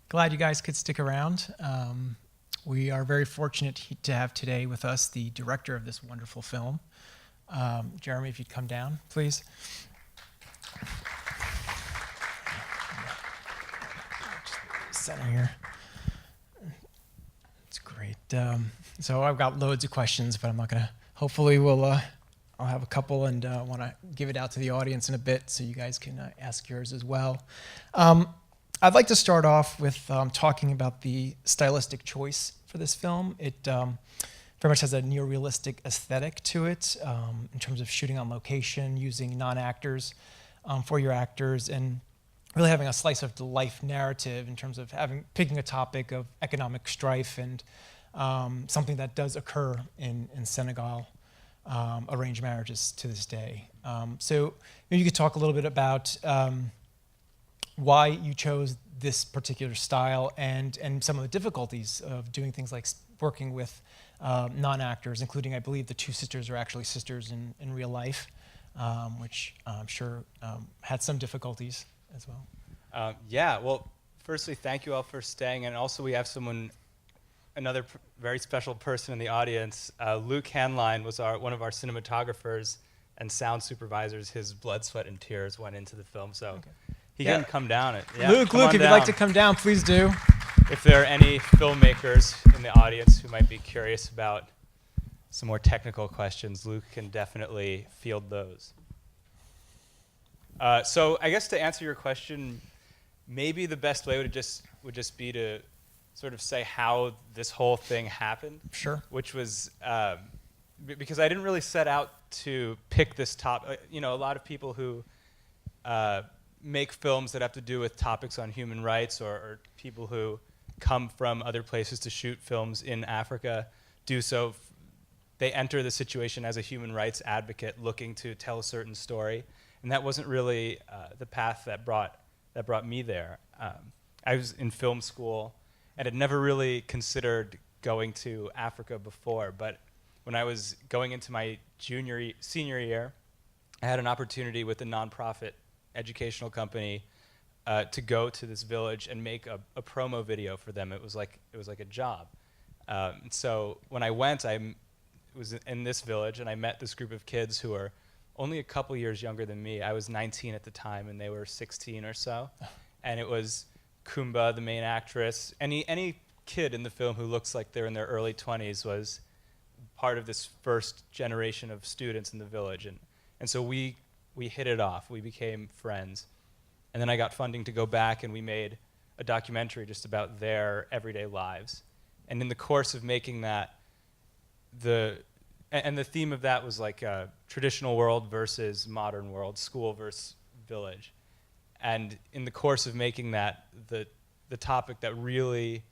Glad you guys could stick around. We are very fortunate to have today with us the director of this wonderful film. Jeremy, if you'd come down, please. Center here. It's great. So I've got loads of questions, but I'm not going to. Hopefully I'll have a couple and want to give it out to the audience in a bit so you guys can ask yours as well. I'd like to start off with talking about the stylistic choice for this film. It very much has a neorealistic aesthetic to it in terms of shooting on location, using non-actors for your actors, and really having a slice of life narrative in terms of picking a topic of economic strife and something that does occur in Senegal, arranged marriages to this day. So maybe you could talk a little bit about why you chose this particular style and some of the difficulties of doing things like working with non-actors, including, I believe, the two sisters are actually sisters in real life, which I'm sure had some difficulties as well. Yeah, well, firstly, thank you all for staying, and also we have another very special person in the audience. Luke Hanline was one of our cinematographers and sound supervisors. His blood, sweat, and tears went into the film, so Okay. he can come down. Luke, if you'd like to come down, please do. If there are any filmmakers in the audience who might be curious about some more technical questions, Luke can definitely field those. So I guess to answer your question, maybe the best way would just be to sort of say how this whole thing happened. Sure. Which was because I didn't really set out to pick this topic. You know, a lot of people who make films that have to do with topics on human rights, or people who come from other places to shoot films in Africa do so. They enter the situation as a human rights advocate looking to tell a certain story. And that wasn't really the path that brought me there. I was in film school and had never really considered going to Africa before. But when I was going into my senior year, I had an opportunity with a nonprofit educational company to go to this village and make a promo video for them. It was like a job. So when I went, I was in this village and I met this group of kids who were only a couple years younger than me. I was 19 at the time, and they were 16 or so. And it was Kumba, the main actress. Any kid in the film who looks like they're in their early 20s was part of this first generation of students in the village. And so we hit it off. We became friends. And then I got funding to go back, and we made a documentary just about their everyday lives. And in the course of making that, the theme of that was like a traditional world versus modern world, school versus village. And in the course of making that, the topic that really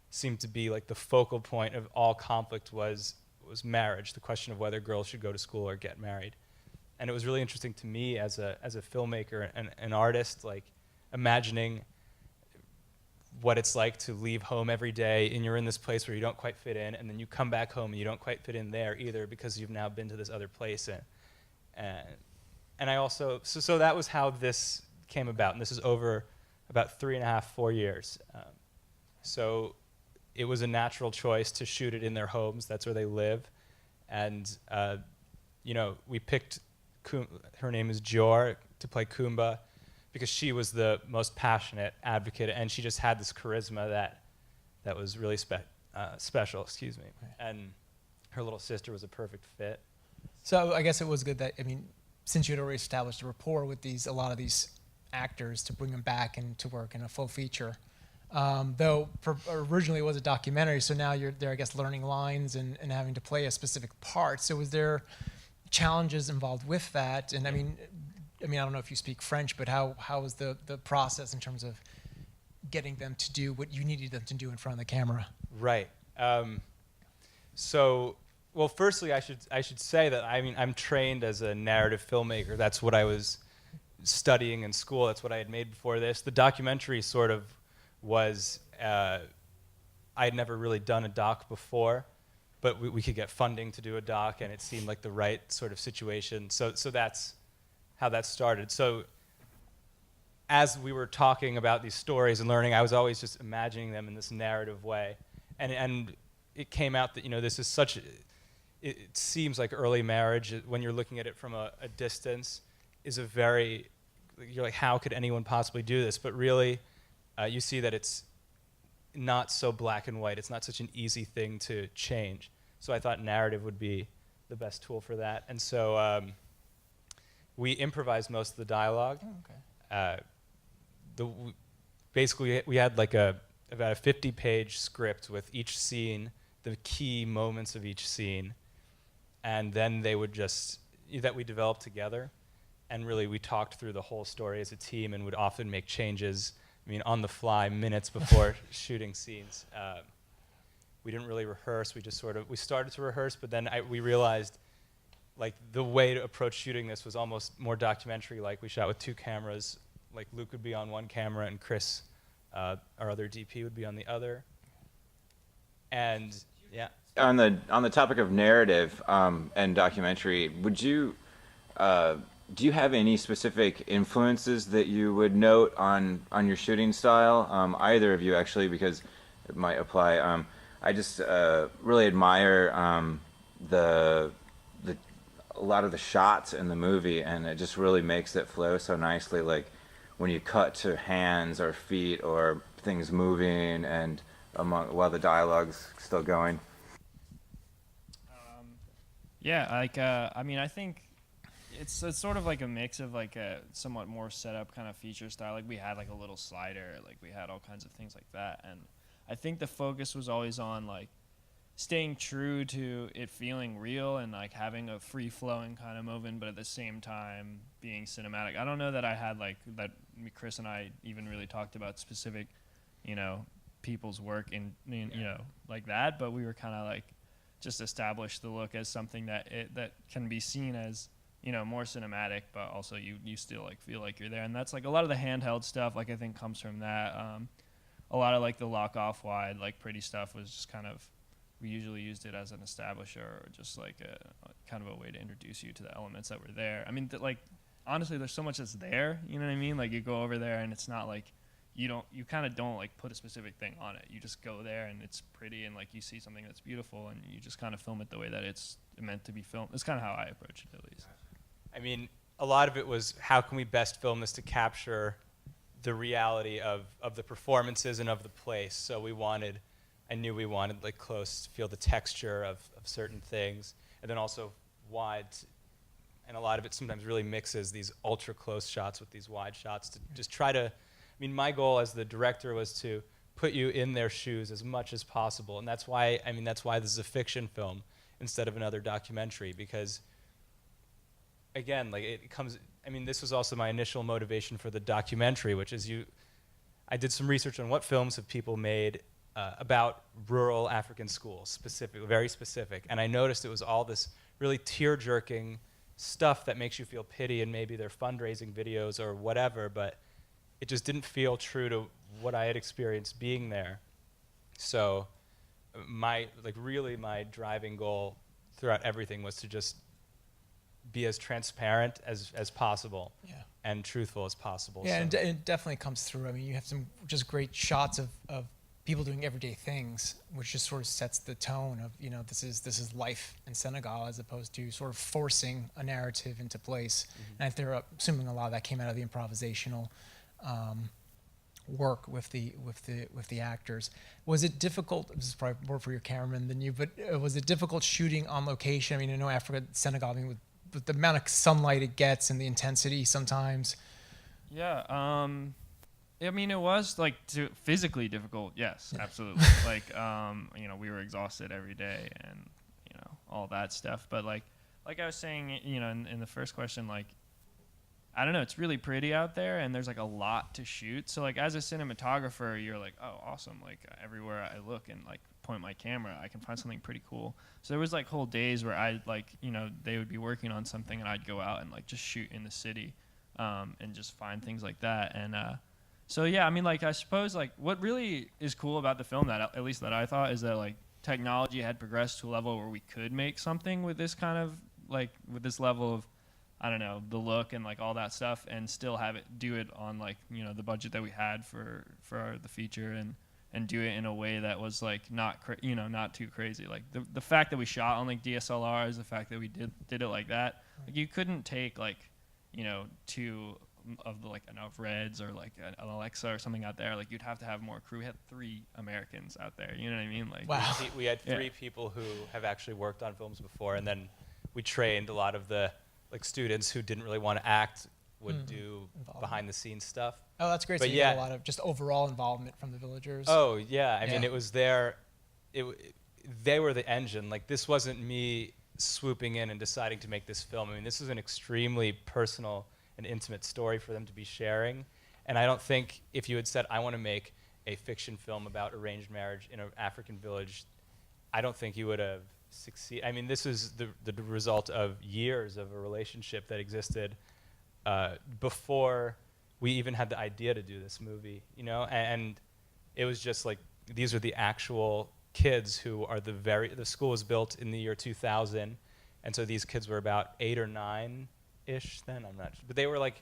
seemed to be like the focal point of all conflict was marriage, the question of whether girls should go to school or get married. And it was really interesting to me as a filmmaker and an artist, like imagining what it's like to leave home every day and you're in this place where you don't quite fit in, and then you come back home and you don't quite fit in there either because you've now been to this other place. And I also, so that was how this came about, and this is over about 3.5, 4 years. So it was a natural choice to shoot it in their homes. That's where they live. And we picked, her name is Jor, to play Kumba, because she was the most passionate advocate, and she just had this charisma that was really special, excuse me. And her little sister was a perfect fit. So I guess it was good that, since you had already established a rapport with a lot of these actors, to bring them back and to work in a full feature. Though originally it was a documentary, so now you're there, I guess, learning lines and having to play a specific part. So was there challenges involved with that? And I don't know if you speak French, but how was the process in terms of getting them to do what you needed them to do in front of the camera? Right. Well, firstly, I should say that I'm trained as a narrative filmmaker. That's what I was studying in school. That's what I had made before this. The documentary sort of was, I had never really done a doc before, but we could get funding to do a doc, and it seemed like the right sort of situation. So that's how that started. So as we were talking about these stories and learning, I was always just imagining them in this narrative way, and it came out that this is such. It seems like early marriage when you're looking at it from a distance is a very. You're like, how could anyone possibly do this? But really, you see that it's not so black and white. It's not such an easy thing to change. So I thought narrative would be the best tool for that. And so we improvised most of the dialogue. Oh, okay. Basically, we had like about a 50-page script with each scene, the key moments of each scene, and then they would that we developed together. And really, we talked through the whole story as a team and would often make changes, on the fly, minutes before shooting scenes. We didn't really rehearse. We started to rehearse, but then we realized, like, the way to approach shooting this was almost more documentary-like. We shot with 2 cameras. Like, Luke would be on one camera, and Chris, our other DP, would be on the other. And, yeah. On the topic of narrative and documentary, do you have any specific influences that you would note on your shooting style? Either of you, actually, because it might apply. I just really admire a lot of the shots in the movie, and it just really makes it flow so nicely. Like when you cut to hands or feet or things moving, and while the dialogue's still going. Yeah, like I think. It's sort of like a mix of like a somewhat more set up kind of feature style. Like we had like a little slider, like we had all kinds of things like that. And I think the focus was always on like staying true to it feeling real and like having a free flowing kind of movement, but at the same time being cinematic. I don't know that I had like that. Chris and I even really talked about specific, people's work in like that. But we were kind of like just established the look as something that can be seen as more cinematic, but also you still like feel like you're there. And that's like a lot of the handheld stuff, like I think comes from that. A lot of like the lock off wide, like pretty stuff was just kind of, we usually used it as an establisher or just like a kind of a way to introduce you to the elements that were there. I mean, like honestly, there's so much that's there, you know what I mean? Like you go over there and it's not like, you kind of don't like put a specific thing on it. You just go there and it's pretty and like you see something that's beautiful and you just kind of film it the way that it's meant to be filmed. It's kind of how I approach it, at least. A lot of it was how can we best film this to capture the reality of the performances and of the place. So I knew we wanted like close to feel the texture of certain things, and then also wide. And a lot of it sometimes really mixes these ultra close shots with these wide shots to just try to. My goal as the director was to put you in their shoes as much as possible, and that's why this is a fiction film instead of another documentary, because again, like it comes. This was also my initial motivation for the documentary, which is I did some research on what films have people made about rural African schools, very specific, and I noticed it was all this really tear-jerking stuff that makes you feel pity, and maybe they're fundraising videos or whatever, but it just didn't feel true to what I had experienced being there. So my driving goal throughout everything was to just be as transparent as possible, and truthful as possible. Yeah, and it definitely comes through. You have some just great shots of people doing everyday things, which just sort of sets the tone of, this is life in Senegal, as opposed to sort of forcing a narrative into place. Mm-hmm. And they're assuming a lot of that came out of the improvisational work with the actors. Was it difficult? This is probably more for your cameraman than you, but was it difficult shooting on location? I know Africa, Senegal, with the amount of sunlight it gets and the intensity sometimes. Yeah, it was like physically difficult. Yes, absolutely. Like, we were exhausted every day and, all that stuff. But like I was saying, in the first question, like, I don't know, it's really pretty out there and there's like a lot to shoot. So like as a cinematographer, you're like, oh, awesome. Like everywhere I look and like point my camera, I can find something pretty cool. So there was like whole days where I'd like, they would be working on something and I'd go out and like just shoot in the city and just find things like that. And so, yeah, I suppose like what really is cool about the film, that at least that I thought, is that like technology had progressed to a level where we could make something with this kind of like, with this level of I don't know, the look and like all that stuff, and still have it do it on like, you know, the budget that we had for the feature, and do it in a way that was like not not too crazy. Like the fact that we shot on like DSLRs, the fact that we did it like that, like you couldn't take like, you know, two of the like enough Reds or like an Alexa or something out there. Like you'd have to have more crew. We had 3 Americans out there. You know what I mean? Like Wow. We had 3 people who have actually worked on films before, and then we trained a lot of the like students who didn't really want to act would do behind the scenes stuff. Oh, that's great. But So you got a lot of just overall involvement from the villagers. Oh yeah, I mean Yeah. it was they were the engine. Like this wasn't me swooping in and deciding to make this film. I mean this was an extremely personal and intimate story for them to be sharing. And I don't think if you had said I want to make a fiction film about arranged marriage in an African village, I don't think you would have succeeded. I mean this is the result of years of a relationship that existed before we even had the idea to do this movie, you know, and it was just like these are the actual kids who are the school was built in the year 2000, and so these kids were about 8 or 9-ish then, I'm not sure, but they were like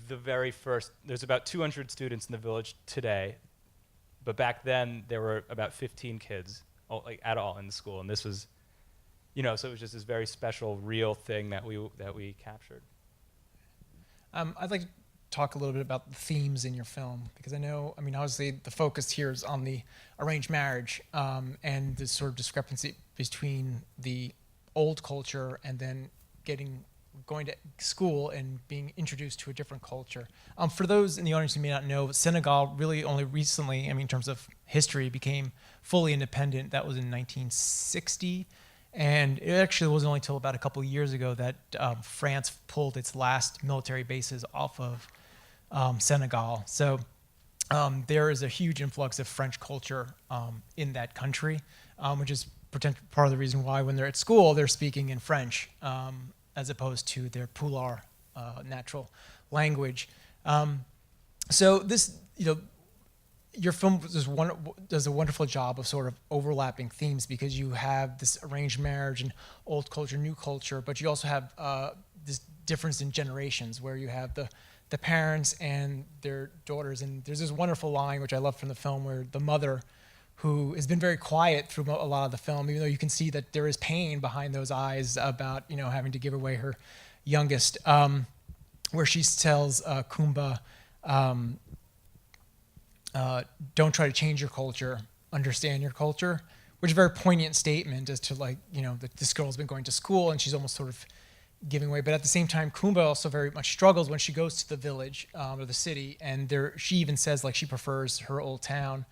the very first. There's about 200 students in the village today, but back then there were about 15 kids like at all in the school, and this was, you know, so it was just this very special, real thing that we captured. I'd like to talk a little bit about the themes in your film, because I know, I mean, obviously the focus here is on the arranged marriage and the sort of discrepancy between the old culture and then going to school and being introduced to a different culture. For those in the audience who may not know, Senegal really only recently, I mean, in terms of history, became fully independent. That was in 1960. And it actually wasn't only until about a couple of years ago that France pulled its last military bases off of Senegal. So there is a huge influx of French culture in that country, which is part of the reason why when they're at school, they're speaking in French as opposed to their Pulaar natural language. So this, you know, your film does a wonderful job of sort of overlapping themes, because you have this arranged marriage and old culture, new culture, but you also have this difference in generations where you have the parents and their daughters. And there's this wonderful line, which I love from the film, where the mother, who has been very quiet through a lot of the film, even though you can see that there is pain behind those eyes about, you know, having to give away her youngest, where she tells Kumba, don't try to change your culture, understand your culture, which is a very poignant statement as to, like, you know, that this girl's been going to school and she's almost sort of giving away. But at the same time, Kumba also very much struggles when she goes to the village or the city, and she even says like she prefers her old town.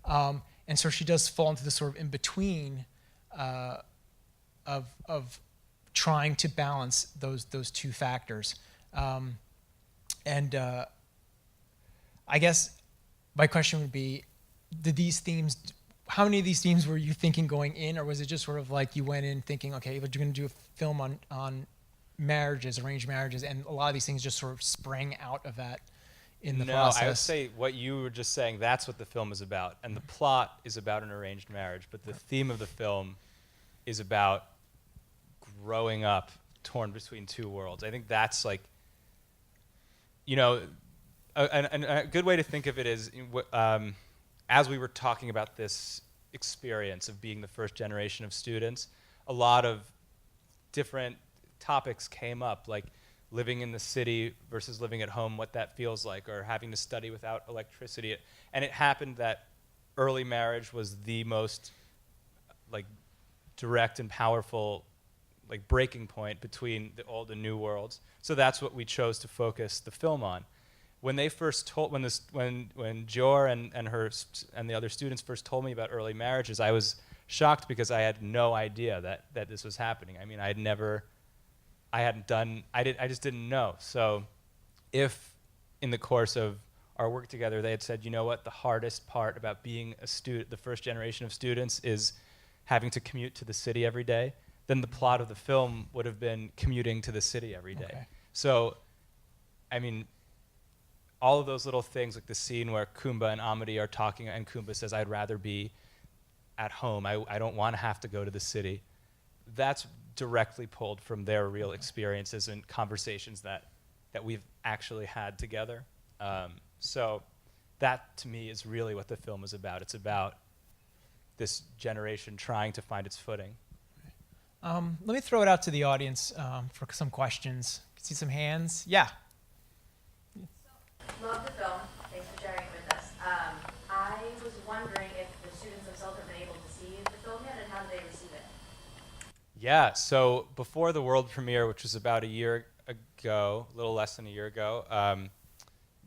And so she does fall into this sort of in-between of trying to balance those two factors. I guess my question would be, how many of these themes were you thinking going in, or was it just sort of like you went in thinking, okay, but you're going to do a film on marriages, arranged marriages, and a lot of these things just sort of sprang out of that in the process? No, I would say what you were just saying, that's what the film is about. And the plot is about an arranged marriage, but the theme of the film is about growing up torn between two worlds. I think that's like, you know, a good way to think of it is, as we were talking about this experience of being the first generation of students, a lot of different topics came up, like living in the city versus living at home, what that feels like, or having to study without electricity. And it happened that early marriage was the most like direct and powerful like breaking point between the old and new worlds. So that's what we chose to focus the film on. When they first told, when Jor and the other students first told me about early marriages, I was shocked because I had no idea that this was happening. I mean, I just didn't know. So if in the course of our work together, they had said, you know what, the hardest part about being a student, the first generation of students, is having to commute to the city every day, then the plot of the film would have been commuting to the city every day. Okay. So, I mean, all of those little things, like the scene where Kumba and Amadi are talking, and Kumba says, I'd rather be at home. I don't want to have to go to the city. That's directly pulled from their real experiences and conversations that we've actually had together. So that, to me, is really what the film is about. It's about this generation trying to find its footing. Let me throw it out to the audience for some questions. See some hands? Yeah. Love the film. Thanks for sharing it with us. I was wondering if the students themselves have been able to see the film yet, and how did they receive it? Yeah, so before the world premiere, which was about a year ago, a little less than a year ago,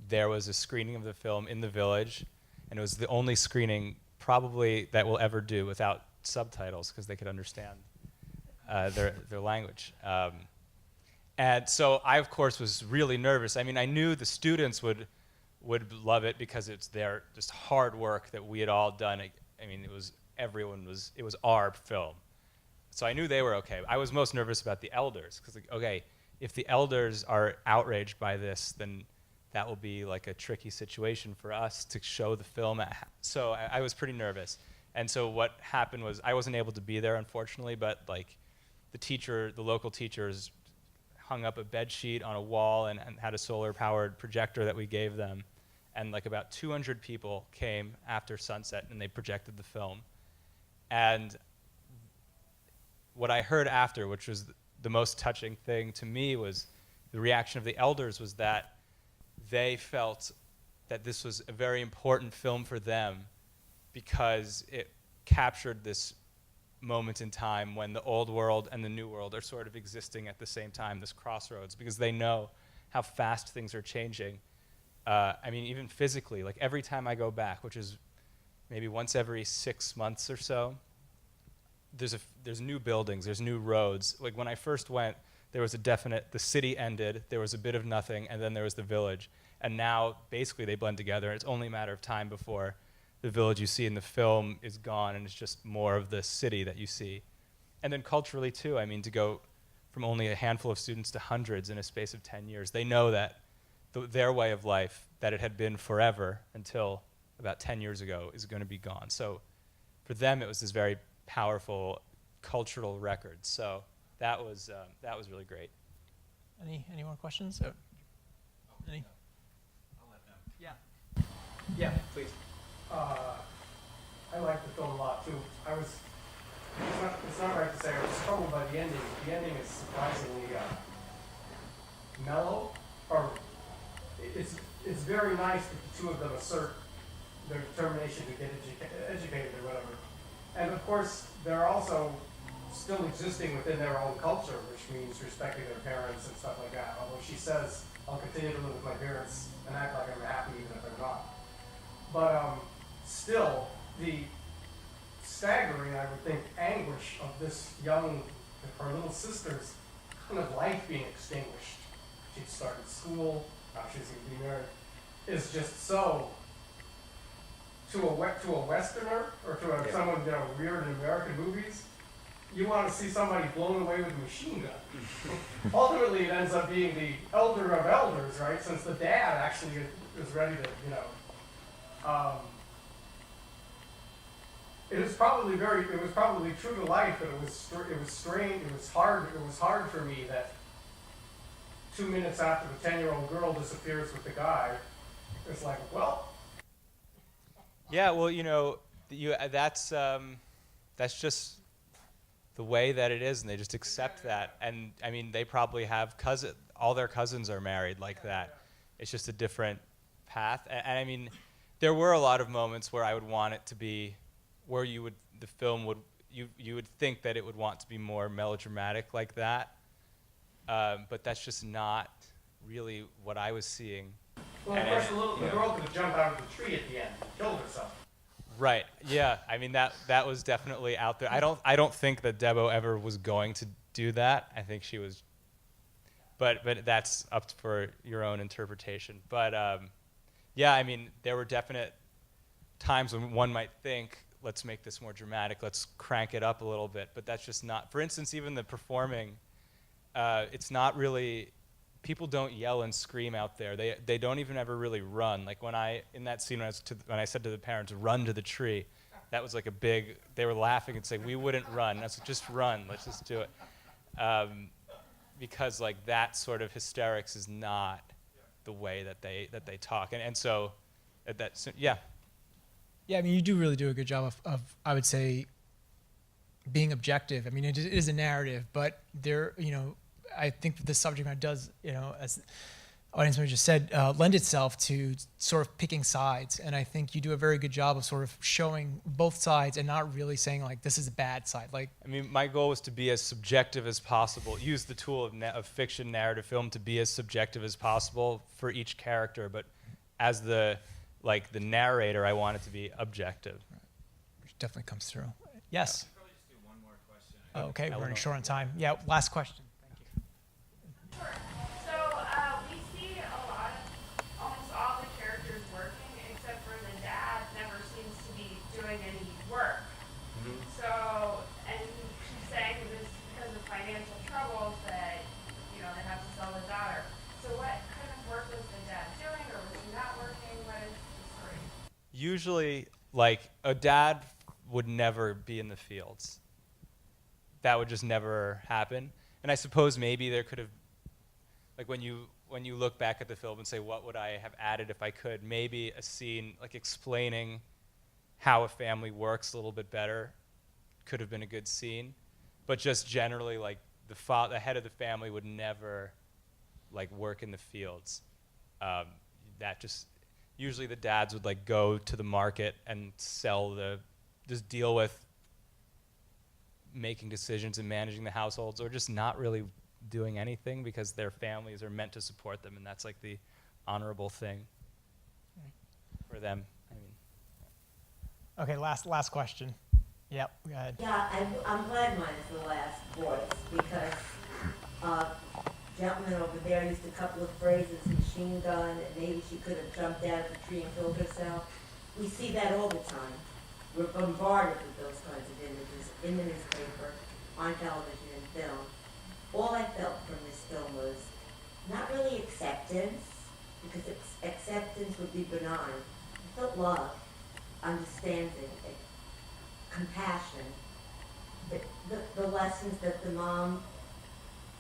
there was a screening of the film in the Village, and it was the only screening probably that we'll ever do without subtitles because they could understand their language. And so I, of course, was really nervous. I mean, I knew the students would love it because it's their just hard work that we had all done. I mean, it was our film. So I knew they were okay. I was most nervous about the elders because, like, okay, if the elders are outraged by this, then that will be like a tricky situation for us to show the film. So I was pretty nervous. And so what happened was I wasn't able to be there, unfortunately, but like the local teachers hung up a bed sheet on a wall and had a solar-powered projector that we gave them. And like about 200 people came after sunset and they projected the film. And what I heard after, which was the most touching thing to me, was the reaction of the elders was that they felt that this was a very important film for them because it captured this moment in time when the old world and the new world are sort of existing at the same time, this crossroads, because they know how fast things are changing. I mean, even physically, like every time I go back, which is maybe once every 6 months or so, there's new buildings, there's new roads. Like when I first went, there was the city ended, there was a bit of nothing, and then there was the village. And now, basically, they blend together. It's only a matter of time before the village you see in the film is gone, and it's just more of the city that you see. And then culturally, too, I mean, to go from only a handful of students to hundreds in a space of 10 years, they know that their way of life, that it had been forever until about 10 years ago, is going to be gone. So for them, it was this very powerful cultural record. So that was really great. Any more questions? Any? I'll let them. Yeah. Yeah, please. I liked the film a lot too. It's not right to say I was troubled by the ending. The ending is surprisingly mellow, or it's very nice that the two of them assert their determination to get educated or whatever. And of course, they're also still existing within their own culture, which means respecting their parents and stuff like that. Although she says, I'll continue to live with my parents and act like I'm happy even if I'm not. But still, the staggering, I would think, anguish of this her little sister's kind of life being extinguished. She'd started school, now she's going to be married, is just so, to a Westerner, or to someone reared in American movies, you want to see somebody blown away with a machine gun. Ultimately, it ends up being the elder of elders, right? Since the dad actually is ready to, it was probably true to life, but it was strange. It was hard for me that 2 minutes after the 10-year-old girl disappears with the guy, it's like, well. Yeah, well, that's just the way that it is, and they just accept that. And I mean, they probably have all their cousins are married like that. It's just a different path. And I mean, there were a lot of moments where I would want it to be, where you would think that it would want to be more melodramatic like that. But that's just not really what I was seeing. Well, of course, the girl could jump out of the tree at the end and killed herself. Right. Yeah. I mean, that was definitely out there. I don't think that Debo ever was going to do that. I think she was. But that's up for your own interpretation. But yeah, I mean, there were definite times when one might think, let's make this more dramatic. Let's crank it up a little bit. But that's just not. For instance, even the performing, it's not really. People don't yell and scream out there. They don't even ever really run. Like in that scene when I said to the parents, run to the tree, that was like they were laughing and saying, we wouldn't run. That's just run, let's just do it. because like that sort of hysterics is not the way that they talk, and so that's yeah. Yeah, I mean, you do really do a good job of I would say, being objective. I mean, it is a narrative, but there, I think the subject matter does, as audience member just said, lend itself to sort of picking sides. And I think you do a very good job of sort of showing both sides and not really saying like, this is a bad side. Like, I mean, my goal was to be as subjective as possible, use the tool of fiction narrative film to be as subjective as possible for each character, but as the narrator, I want it to be objective. which definitely comes through. Yes. Probably just do one more question. Oh, okay, we're running Eleanor. short on time. Yeah, last question. Thank you. Sure. So we see a lot of almost all the characters working, except for the dad never seems to be doing any work. So, and she's saying it was because of financial troubles that they have to sell the daughter. So what kind of work was the dad doing, or was he not working? What is the story? Usually, like, a dad would never be in the fields. That would just never happen. And I suppose maybe there could have, like, when you look back at the film and say, what would I have added if I could, maybe a scene like explaining how a family works a little bit better could have been a good scene. But just generally, like, the head of the family would never, like, work in the fields. That just, usually the dads would, like, go to the market and just deal with making decisions and managing the households, or just not really doing anything because their families are meant to support them, and that's like the honorable thing for them. I mean, Okay, last question. Yep, go ahead. Yeah, I'm glad mine is the last voice, because gentleman over there used a couple of phrases, machine gun, and maybe she could have jumped out of the tree and killed herself. We see that all the time. We're bombarded with those kinds of images in the newspaper, on television, and film. All I felt from this film was not really acceptance, because acceptance would be benign. I felt love, understanding, compassion, the lessons that the mom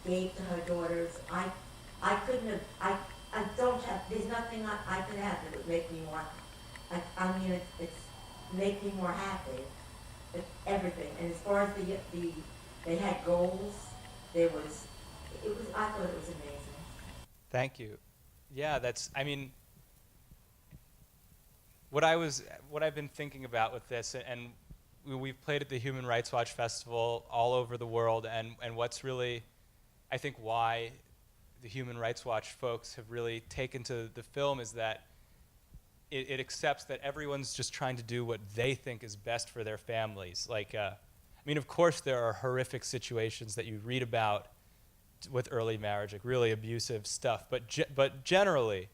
gave to her daughters. I couldn't have, I don't have, there's nothing I could have that would make me more, I mean, it's make me more happy. It's everything. And as far as they had goals, I thought it was amazing. thank you. Yeah, I mean, what I've been thinking about with this, and we've played at the Human Rights Watch Festival all over the world, and what's really, I think why the Human Rights Watch folks have really taken to the film is that it accepts that everyone's just trying to do what they think is best for their families. Like, I mean, of course there are horrific situations that you read about with early marriage, like really abusive stuff, but generally,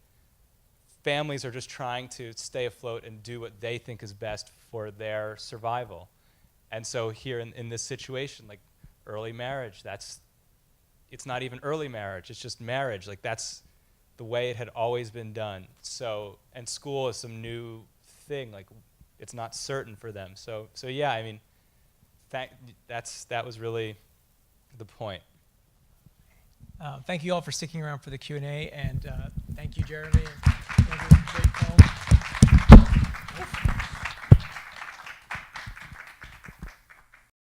families are just trying to stay afloat and do what they think is best for their survival. And so here in this situation, like early marriage, it's not even early marriage, it's just marriage. Like that's the way it had always been done. So, and school is some new thing, like it's not certain for them. So yeah, I mean, that was really the point. Thank you all for sticking around for the Q&A, and thank you, Jeremy. And great film.